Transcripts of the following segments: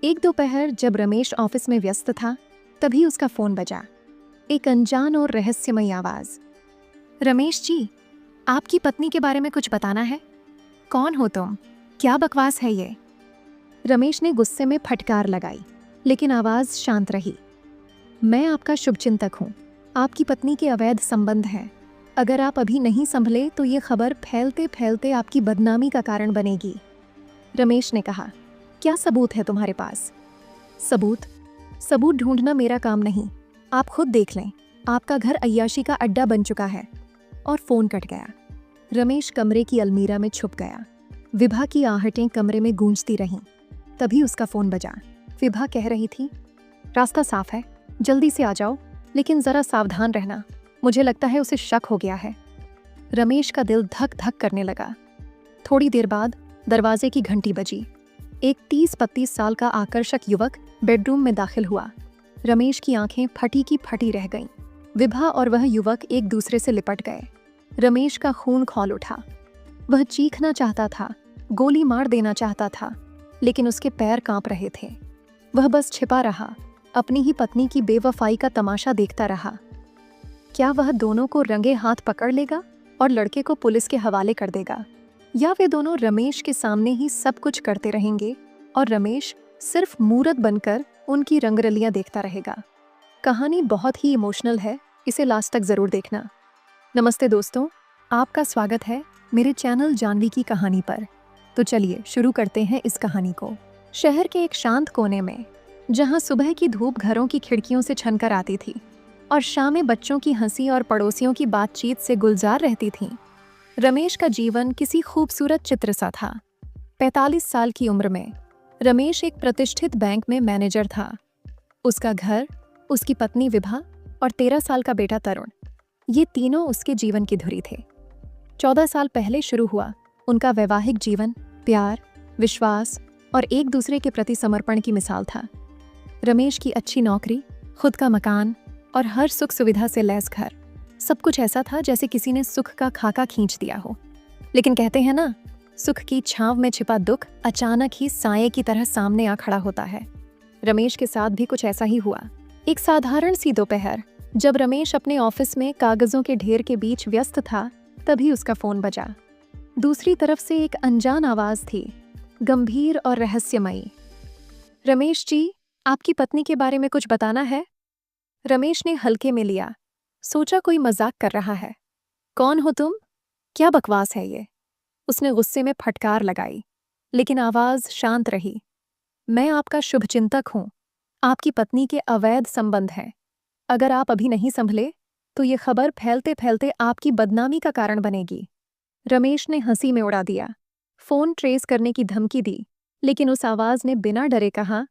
एक दोपहर जब रमेश ऑफिस में व्यस्त था, तभी उसका फोन बजा। एक अनजान और रहस्यमयी आवाज। रमेश जी, आपकी पत्नी के बारे में कुछ बताना है। कौन हो तुम? क्या बकवास है ये? रमेश ने गुस्से में फटकार लगाई, लेकिन आवाज शांत रही। मैं आपका शुभचिंतक हूँ। आपकी पत्नी के अवैध संबंध हैं। अगर आप अभी नहीं संभले तो ये खबर फैलते फैलते आपकी बदनामी का कारण बनेगी। रमेश ने कहा, क्या सबूत है तुम्हारे पास? सबूत ढूंढना मेरा काम नहीं। आप खुद देख लें। आपका घर अय्याशी का अड्डा बन चुका है। और फोन कट गया। रमेश कमरे की अलमीरा में छुप गया। विभा की आहटें कमरे में गूंजती रहीं। तभी उसका फोन बजा। विभा कह रही थी, रास्ता साफ है, जल्दी से आ जाओ, लेकिन जरा सावधान रहना। मुझे लगता है उसे शक हो गया है। रमेश का दिल धक धक करने लगा। थोड़ी देर बाद दरवाजे की घंटी बजी। एक 30-32 साल का आकर्षक युवक बेडरूम में दाखिल हुआ। रमेश की आंखें फटी की फटी रह गईं। विभा और वह युवक एक दूसरे से लिपट गए। रमेश का खून खौल उठा। वह चीखना चाहता था, गोली मार देना चाहता था, लेकिन उसके पैर कांप रहे थे। वह बस छिपा रहा, अपनी ही पत्नी की बेवफाई का तमाशा देखता रहा। क्या वह दोनों को रंगे हाथ पकड़ लेगा और लड़के को पुलिस के हवाले कर देगा, या वे दोनों रमेश के सामने ही सब कुछ करते रहेंगे और रमेश सिर्फ मूरत बनकर उनकी रंगरलियां देखता रहेगा? कहानी बहुत ही इमोशनल है, इसे लास्ट तक जरूर देखना। नमस्ते दोस्तों, आपका स्वागत है मेरे चैनल जानवी की कहानी पर। तो चलिए शुरू करते हैं इस कहानी को। शहर के एक शांत कोने में, जहां सुबह की धूप घरों की खिड़कियों से छनकर आती थी और शामें बच्चों की हंसी और पड़ोसियों की बातचीत से गुलजार रहती थीं, रमेश का जीवन किसी खूबसूरत चित्र सा था। 45 साल की उम्र में रमेश एक प्रतिष्ठित बैंक में मैनेजर था। उसका घर, उसकी पत्नी विभा और 13 साल का बेटा तरुण, ये तीनों उसके जीवन की धुरी थे। 14 साल पहले शुरू हुआ उनका वैवाहिक जीवन प्यार, विश्वास और एक दूसरे के प्रति समर्पण की मिसाल था। रमेश की अच्छी नौकरी, खुद का मकान और हर सुख सुविधा से लैस घर, सब कुछ ऐसा था जैसे किसी ने सुख का खाका खींच दिया हो। लेकिन कहते हैं ना, सुख की छांव में छिपा दुख अचानक ही साये की तरह सामने आ खड़ा होता है। रमेश के साथ भी कुछ ऐसा ही हुआ। एक साधारण सी दोपहर, जब रमेश अपने ऑफिस में कागजों के ढेर के बीच व्यस्त था, तभी उसका फोन बजा। दूसरी तरफ से एक अनजान आवाज थी, गंभीर और रहस्यमयी। रमेश जी, आपकी पत्नी के बारे में कुछ बताना है। रमेश ने हल्के में लिया, सोचा कोई मजाक कर रहा है। कौन हो तुम? क्या बकवास है ये? उसने गुस्से में फटकार लगाई, लेकिन आवाज शांत रही। मैं आपका शुभचिंतक हूँ। आपकी पत्नी के अवैध संबंध हैं। अगर आप अभी नहीं संभले तो ये खबर फैलते फैलते आपकी बदनामी का कारण बनेगी। रमेश ने हंसी में उड़ा दिया, फोन ट्रेस करने की धमकी दी, लेकिन उस आवाज ने बिना डरे कहा,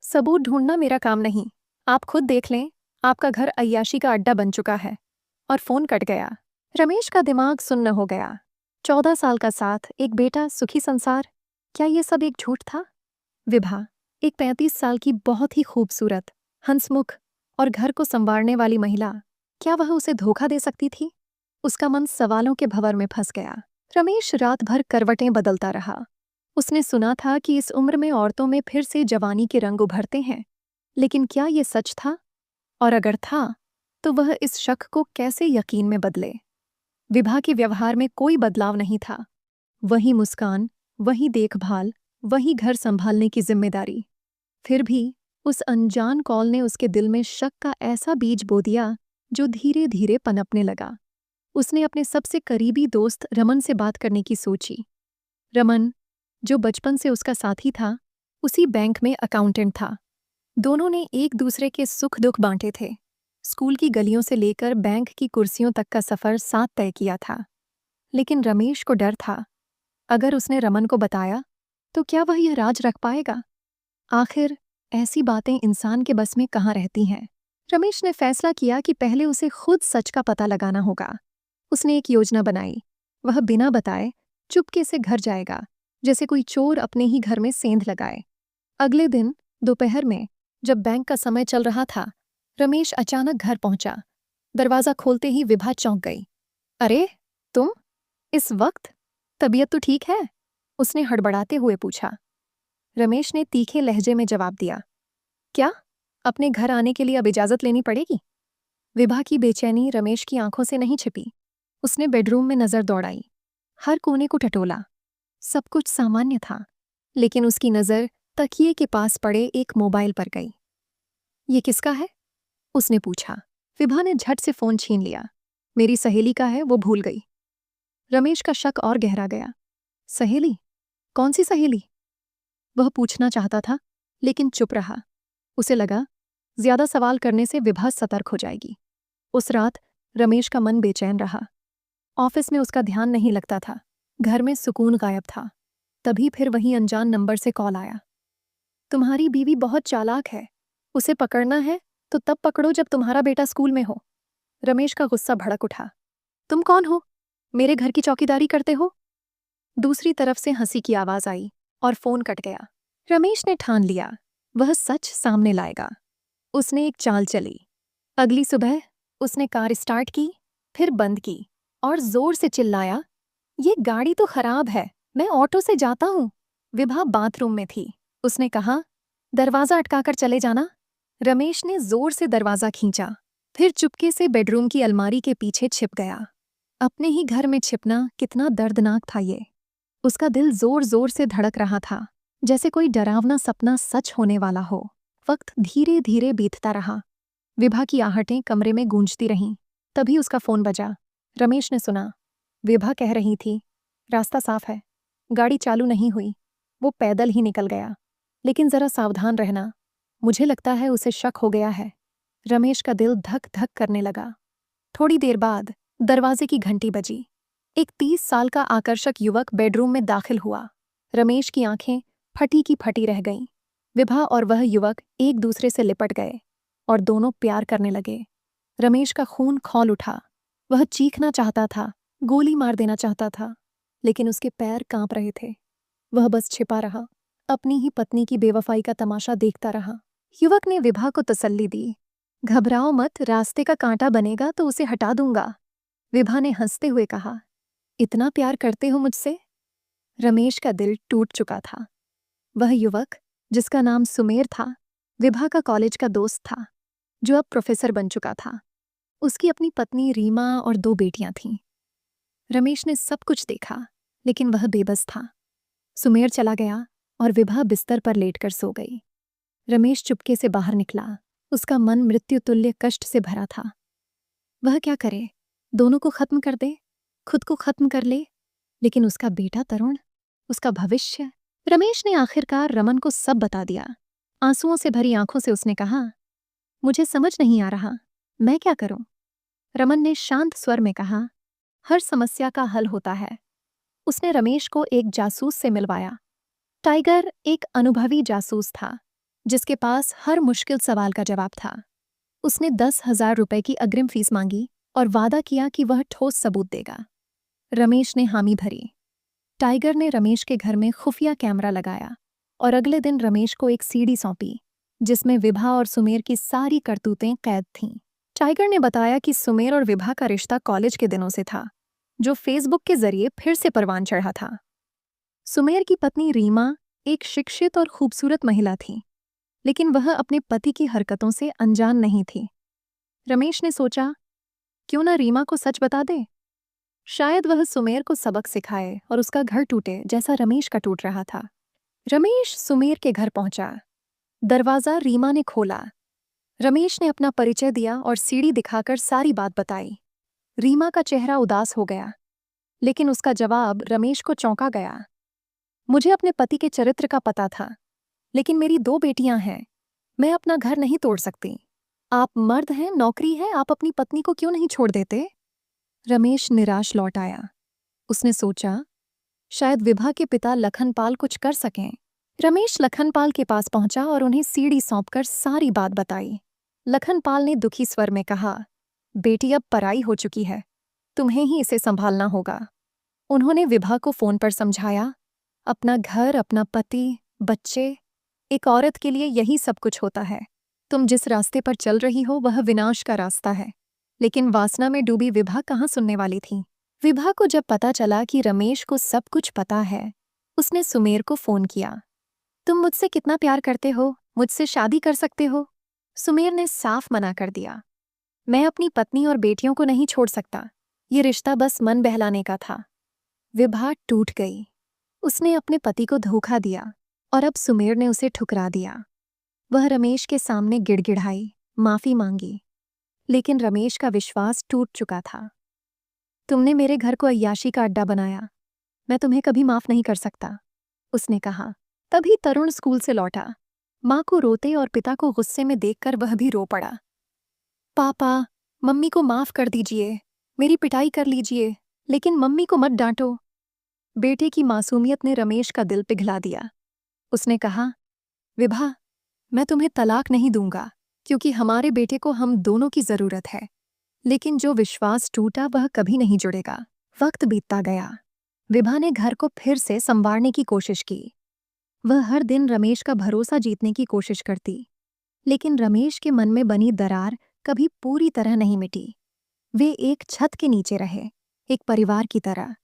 सबूत ढूंढना मेरा काम नहीं। आप खुद देख लें, आपका घर अय्याशी का अड्डा बन चुका है। और फोन कट गया। रमेश का दिमाग सुन्न हो गया। 14 साल का साथ, एक बेटा, सुखी संसार, क्या ये सब एक झूठ था? विभा, एक 35 साल की बहुत ही खूबसूरत, हंसमुख और घर को संवारने वाली महिला, क्या वह उसे धोखा दे सकती थी? उसका मन सवालों के भंवर में फंस गया। रमेश रात भर करवटें बदलता रहा। उसने सुना था कि इस उम्र में औरतों में फिर से जवानी के रंग उभरते हैं, लेकिन क्या ये सच था? और अगर था, तो वह इस शक को कैसे यकीन में बदले? विभा के व्यवहार में कोई बदलाव नहीं था। वही मुस्कान, वही देखभाल, वही घर संभालने की जिम्मेदारी। फिर भी उस अनजान कॉल ने उसके दिल में शक का ऐसा बीज बो दिया जो धीरे धीरे पनपने लगा। उसने अपने सबसे करीबी दोस्त रमन से बात करने की सोची। रमन, जो बचपन से उसका साथी था, उसी बैंक में अकाउंटेंट था। दोनों ने एक दूसरे के सुख दुख बांटे थे। स्कूल की गलियों से लेकर बैंक की कुर्सियों तक का सफर साथ तय किया था। लेकिन रमेश को डर था, अगर उसने रमन को बताया तो क्या वह यह राज रख पाएगा? आखिर ऐसी बातें इंसान के बस में कहाँ रहती हैं। रमेश ने फैसला किया कि पहले उसे खुद सच का पता लगाना होगा। उसने एक योजना बनाई। वह बिना बताए चुपके से घर जाएगा, जैसे कोई चोर अपने ही घर में सेंध लगाए। अगले दिन दोपहर में, जब बैंक का समय चल रहा था, रमेश अचानक घर पहुंचा। दरवाजा खोलते ही विभा चौंक गई। अरे तुम, इस वक्त? तबीयत तो ठीक है? उसने हड़बड़ाते हुए पूछा। रमेश ने तीखे लहजे में जवाब दिया। क्या? अपने घर आने के लिए अब इजाजत लेनी पड़ेगी? विभा की बेचैनी रमेश की आंखों से नहीं छिपी। उसने बेडरूम में नजर दौड़ाई, हर कोने को टटोला। सब कुछ सामान्य था, लेकिन उसकी नजर तकिए के पास पड़े एक मोबाइल पर गई। ये किसका है? उसने पूछा। विभा ने झट से फोन छीन लिया। मेरी सहेली का है, वो भूल गई। रमेश का शक और गहरा गया। सहेली? कौन सी सहेली? वह पूछना चाहता था, लेकिन चुप रहा। उसे लगा ज्यादा सवाल करने से विभा सतर्क हो जाएगी। उस रात रमेश का मन बेचैन रहा। ऑफिस में उसका ध्यान नहीं लगता था, घर में सुकून गायब था। तभी फिर वही अनजान नंबर से कॉल आया। तुम्हारी बीवी बहुत चालाक है, उसे पकड़ना है तो तब पकड़ो जब तुम्हारा बेटा स्कूल में हो। रमेश का गुस्सा भड़क उठा। तुम कौन हो? मेरे घर की चौकीदारी करते हो? दूसरी तरफ से हंसी की आवाज आई और फोन कट गया। रमेश ने ठान लिया, वह सच सामने लाएगा। उसने एक चाल चली। अगली सुबह उसने कार स्टार्ट की, फिर बंद की और जोर से चिल्लाया, ये गाड़ी तो खराब है, मैं ऑटो से जाता हूँ। विभा बाथरूम में थी। उसने कहा, दरवाजा अटकाकर चले जाना। रमेश ने जोर से दरवाजा खींचा, फिर चुपके से बेडरूम की अलमारी के पीछे छिप गया। अपने ही घर में छिपना कितना दर्दनाक था ये। उसका दिल जोर जोर से धड़क रहा था, जैसे कोई डरावना सपना सच होने वाला हो। वक्त धीरे धीरे बीतता रहा। विभा की आहटें कमरे में गूंजती रहीं। तभी उसका फोन बजा। रमेश ने सुना। विभा कह रही थी, रास्ता साफ है। गाड़ी चालू नहीं हुई, वो पैदल ही निकल गया। लेकिन जरा सावधान रहना, मुझे लगता है उसे शक हो गया है। रमेश का दिल धक धक करने लगा। थोड़ी देर बाद दरवाजे की घंटी बजी। एक 30 साल का आकर्षक युवक बेडरूम में दाखिल हुआ। रमेश की आंखें फटी की फटी रह गईं। विभा और वह युवक एक दूसरे से लिपट गए और दोनों प्यार करने लगे। रमेश का खून खौल उठा। वह चीखना चाहता था, गोली मार देना चाहता था, लेकिन उसके पैर कांप रहे थे। वह बस छिपा रहा, अपनी ही पत्नी की बेवफाई का तमाशा देखता रहा। युवक ने विभा को तसल्ली दी, घबराओ मत, रास्ते का कांटा बनेगा तो उसे हटा दूंगा। विभा ने हंसते हुए कहा, इतना प्यार करते हो मुझसे? रमेश का दिल टूट चुका था। वह युवक, जिसका नाम सुमेर था, विभा का कॉलेज का दोस्त था, जो अब प्रोफेसर बन चुका था। उसकी अपनी पत्नी रीमा और 2 बेटियां थीं। रमेश ने सब कुछ देखा, लेकिन वह बेबस था। सुमेर चला गया और विभा बिस्तर पर लेटकर सो गई। रमेश चुपके से बाहर निकला। उसका मन मृत्युतुल्य कष्ट से भरा था। वह क्या करे? दोनों को खत्म कर दे, खुद को खत्म कर ले, लेकिन उसका बेटा तरुण, उसका भविष्य। रमेश ने आखिरकार रमन को सब बता दिया। आंसुओं से भरी आंखों से उसने कहा, मुझे समझ नहीं आ रहा, मैं क्या करूं? रमन ने शांत स्वर में कहा, हर समस्या का हल होता है। उसने रमेश को एक जासूस से मिलवाया। टाइगर एक अनुभवी जासूस था, जिसके पास हर मुश्किल सवाल का जवाब था। उसने 10,000 रुपए की अग्रिम फीस मांगी और वादा किया कि वह ठोस सबूत देगा। रमेश ने हामी भरी। टाइगर ने रमेश के घर में खुफिया कैमरा लगाया और अगले दिन रमेश को एक सीडी सौंपी, जिसमें विभा और सुमेर की सारी करतूतें कैद थीं। टाइगर ने बताया कि सुमेर और विभा का रिश्ता कॉलेज के दिनों से था, जो फेसबुक के जरिए फिर से परवान चढ़ा था। सुमेर की पत्नी रीमा एक शिक्षित और खूबसूरत महिला थी, लेकिन वह अपने पति की हरकतों से अनजान नहीं थी। रमेश ने सोचा, क्यों ना रीमा को सच बता दे। शायद वह सुमेर को सबक सिखाए और उसका घर टूटे जैसा रमेश का टूट रहा था। रमेश सुमेर के घर पहुंचा। दरवाजा रीमा ने खोला। रमेश ने अपना परिचय दिया और सीढ़ी दिखाकर सारी बात बताई। रीमा का चेहरा उदास हो गया, लेकिन उसका जवाब रमेश को चौंका गया। मुझे अपने पति के चरित्र का पता था, लेकिन मेरी 2 बेटियां हैं, मैं अपना घर नहीं तोड़ सकती। आप मर्द हैं, नौकरी है, आप अपनी पत्नी को क्यों नहीं छोड़ देते? रमेश निराश लौट आया। उसने सोचा, शायद विभा के पिता लखनपाल कुछ कर सकें। रमेश लखनपाल के पास पहुंचा और उन्हें सीढ़ी सौंपकर सारी बात बताई। लखनपाल ने दुखी स्वर में कहा, बेटी अब पराई हो चुकी है, तुम्हें ही इसे संभालना होगा। उन्होंने विभा को फोन पर समझाया, अपना घर, अपना पति, बच्चे, एक औरत के लिए यही सब कुछ होता है। तुम जिस रास्ते पर चल रही हो वह विनाश का रास्ता है। लेकिन वासना में डूबी विभा कहाँ सुनने वाली थी। विभा को जब पता चला कि रमेश को सब कुछ पता है, उसने सुमेर को फोन किया। तुम मुझसे कितना प्यार करते हो, मुझसे शादी कर सकते हो। सुमेर ने साफ मना कर दिया। मैं अपनी पत्नी और बेटियों को नहीं छोड़ सकता। ये रिश्ता बस मन बहलाने का था। विभा टूट गई। उसने अपने पति को धोखा दिया और अब सुमेर ने उसे ठुकरा दिया। वह रमेश के सामने गिड़गिड़ाई, माफी मांगी, लेकिन रमेश का विश्वास टूट चुका था। तुमने मेरे घर को अय्याशी का अड्डा बनाया, मैं तुम्हें कभी माफ नहीं कर सकता, उसने कहा। तभी तरुण स्कूल से लौटा। माँ को रोते और पिता को गुस्से में देखकर वह भी रो पड़ा। पापा, मम्मी को माफ कर दीजिए, मेरी पिटाई कर लीजिए, लेकिन मम्मी को मत डांटो। बेटे की मासूमियत ने रमेश का दिल पिघला दिया। उसने कहा, विभा, मैं तुम्हें तलाक नहीं दूंगा, क्योंकि हमारे बेटे को हम दोनों की जरूरत है। लेकिन जो विश्वास टूटा वह कभी नहीं जुड़ेगा। वक्त बीतता गया। विभा ने घर को फिर से संवारने की कोशिश की। वह हर दिन रमेश का भरोसा जीतने की कोशिश करती, लेकिन रमेश के मन में बनी दरार कभी पूरी तरह नहीं मिटी। वे एक छत के नीचे रहे, एक परिवार की तरह,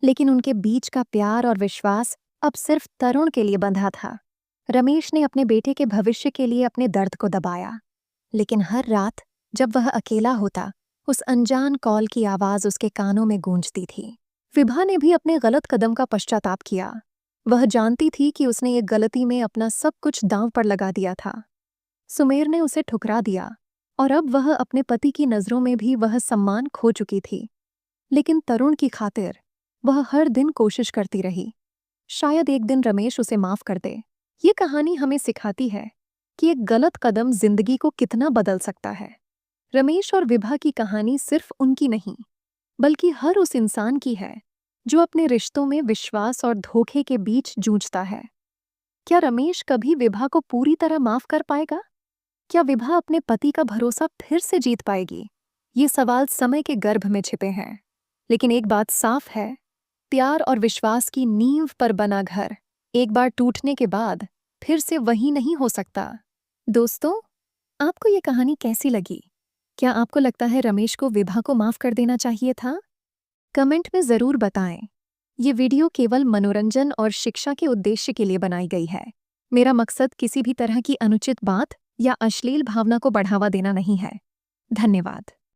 लेकिन उनके बीच का प्यार और विश्वास अब सिर्फ तरुण के लिए बंधा था। रमेश ने अपने बेटे के भविष्य के लिए अपने दर्द को दबाया, लेकिन हर रात जब वह अकेला होता, उस अनजान कॉल की आवाज उसके कानों में गूंजती थी। विभा ने भी अपने गलत कदम का पश्चाताप किया। वह जानती थी कि उसने एक गलती में अपना सब कुछ दांव पर लगा दिया था। सुमेर ने उसे ठुकरा दिया और अब वह अपने पति की नज़रों में भी वह सम्मान खो चुकी थी। लेकिन तरुण की खातिर वह हर दिन कोशिश करती रही। शायद एक दिन रमेश उसे माफ कर दे। ये कहानी हमें सिखाती है कि एक गलत कदम जिंदगी को कितना बदल सकता है। रमेश और विभा की कहानी सिर्फ उनकी नहीं, बल्कि हर उस इंसान की है जो अपने रिश्तों में विश्वास और धोखे के बीच जूझता है। क्या रमेश कभी विभा को पूरी तरह माफ कर पाएगा? क्या विभा अपने पति का भरोसा फिर से जीत पाएगी? ये सवाल समय के गर्भ में छिपे हैं, लेकिन एक बात साफ है, प्यार और विश्वास की नींव पर बना घर एक बार टूटने के बाद फिर से वही नहीं हो सकता। दोस्तों, आपको ये कहानी कैसी लगी? क्या आपको लगता है रमेश को विभा को माफ कर देना चाहिए था? कमेंट में ज़रूर बताएं। ये वीडियो केवल मनोरंजन और शिक्षा के उद्देश्य के लिए बनाई गई है। मेरा मकसद किसी भी तरह की अनुचित बात या अश्लील भावना को बढ़ावा देना नहीं है। धन्यवाद।